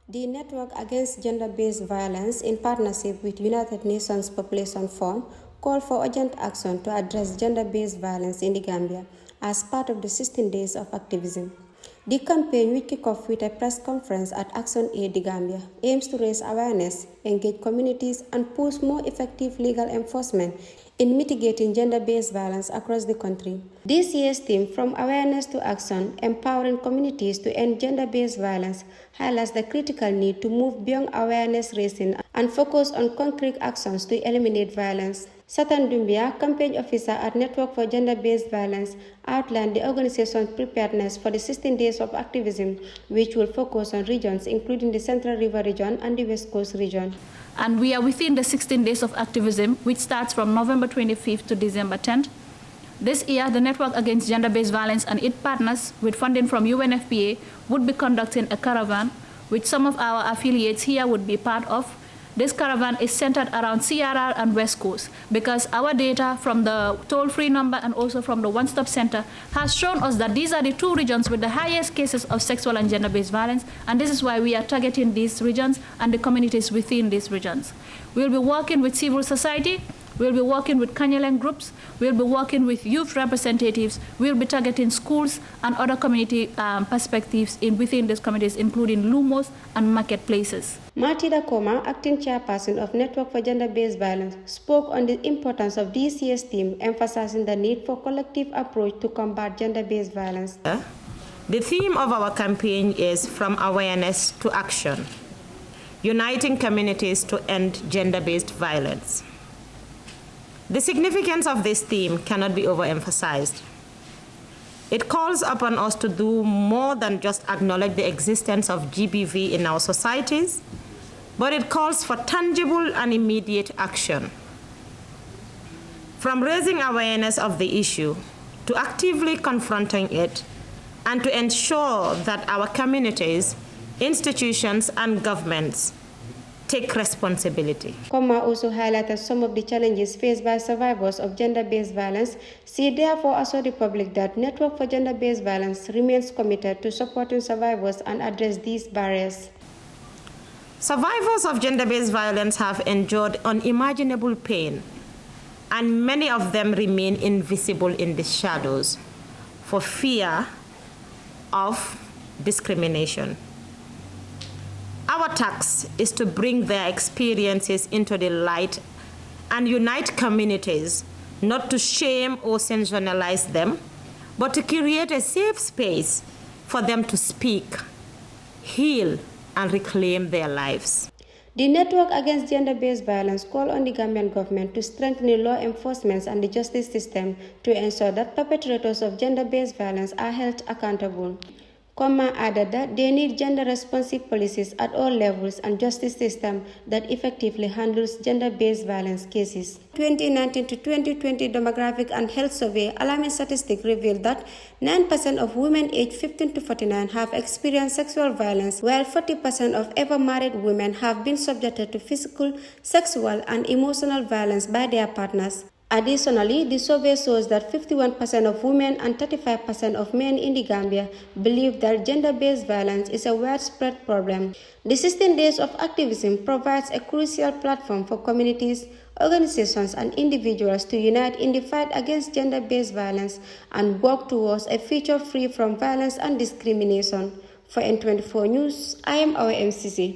The Network Against Gender-Based Violence, in partnership with United Nations Population Fund, called for urgent action to address gender-based violence in the Gambia as part of the 16 days of activism. The campaign, which kicked off with a press conference at Action Aid the Gambia, aims to raise awareness, engage communities, and push more effective legal enforcement in mitigating gender-based violence across the country. This year's theme, From Awareness to Action, Empowering Communities to End Gender-Based Violence, highlights the critical need to move beyond awareness raising and focus on concrete actions to eliminate violence. Satan Dumbia, campaign officer at Network for Gender-Based Violence, outlined the organization's preparedness for the 16 days of activism, which will focus on regions including the Central River region and the West Coast region. And we are within the 16 days of activism, which starts from November 25th to December 10th. This year, the Network Against Gender-Based Violence and its partners, with funding from UNFPA, would be conducting a caravan, which some of our affiliates here would be part of. This caravan is centered around CRR and West Coast because our data from the toll-free number and also from the one-stop center has shown us that these are the two regions with the highest cases of sexual and gender-based violence, and this is why we are targeting these regions and the communities within these regions. We'll be working with civil society, we'll be working with Kanyalang groups, we'll be working with youth representatives, we'll be targeting schools and other community perspectives within these communities, including lumos and marketplaces. Martida Koma, acting chairperson of Network for Gender-Based Violence, spoke on the importance of this year's theme, emphasizing the need for collective approach to combat gender-based violence. The theme of our campaign is From Awareness to Action, uniting communities to end gender-based violence. The significance of this theme cannot be overemphasized. It calls upon us to do more than just acknowledge the existence of GBV in our societies, but it calls for tangible and immediate action. From raising awareness of the issue to actively confronting it and to ensure that our communities, institutions, and governments take responsibility. Koma also highlighted some of the challenges faced by survivors of gender-based violence. She therefore assured the public that Network for Gender-Based Violence remains committed to supporting survivors and address these barriers. Survivors of gender-based violence have endured unimaginable pain, and many of them remain invisible in the shadows for fear of discrimination. Our task is to bring their experiences into the light and unite communities, not to shame or sensationalize them, but to create a safe space for them to speak, heal, and reclaim their lives. The Network Against Gender-Based Violence called on the Gambian government to strengthen the law enforcement and the justice system to ensure that perpetrators of gender-based violence are held accountable. Koma added that they need gender-responsive policies at all levels and justice system that effectively handles gender-based violence cases. 2019 to 2020 demographic and health survey alarming statistics revealed that 9% of women aged 15 to 49 have experienced sexual violence, while 40% of ever married women have been subjected to physical, sexual, and emotional violence by their partners. Additionally, the survey shows that 51% of women and 35% of men in the Gambia believe that gender-based violence is a widespread problem. The 16 days of activism provides a crucial platform for communities, organizations, and individuals to unite in the fight against gender-based violence and work towards a future free from violence and discrimination. For N24 News, I am our MCC.